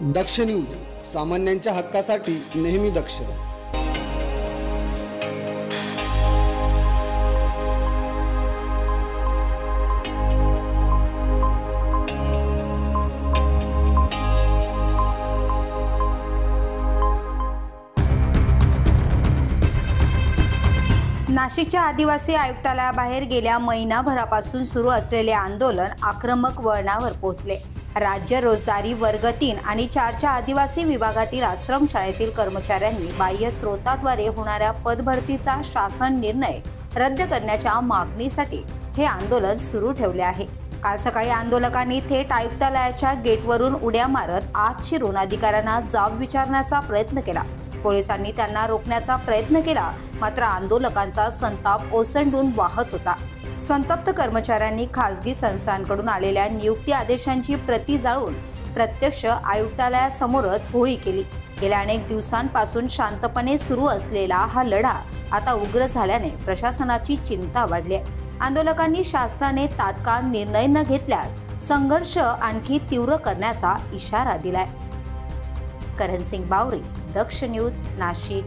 दक्ष news, सामान्यांच्या हक्कासाठी नेहमी दक्ष। नाशिकच्या आदिवासी आयुक्तालयाबाहेर गेल्या महिनाभरापासून सुरू असलेले आंदोलन आक्रमक वळणावर पोहोचले। राज्य रोजदारी वर्ग 3 आणि 4च्या आदिवासी विभागातील आश्रमशाळेतील कर्मचाऱ्यांनी बाह्य स्रोताद्वारे होणाऱ्या पदभरतीचा शासन निर्णय रद्द करण्याच्या मागणीसाठी हे आंदोलन सुरू ठेवले आहे। काल सकाळी आंदोलकांनी थेट आयुक्तालयाच्या गेटवरून उड्या मारत आत शिरून अधिकाऱ्यांना जाब विचारण्याचा प्रयत्न केला। पोलिसांनी त्यांना रोखण्याचा प्रयत्न केला, मात्र आंदोलकांचा संताप ओसंडून वाहत होता। संतप्त कर्मचाऱ्यांनी खासगी संस्थांकडून आलेल्या नियुक्ती आदेशांची प्रती जाळून प्रत्यक्ष आयुक्तालयासमोरच होळी केली। गेल्या अनेक दिवसांपासून शांतपणे सुरू असलेला हा लढा आता उग्र झाल्याने प्रशासनाची चिंता वाढली आहे। आंदोलकांनी शासनाने तात्काळ निर्णय न घेतल्यास संघर्ष आणखी तीव्र करण्याचा इशारा दिलाय। करण सिंग बावरी, दक्ष न्यूज, नाशिक।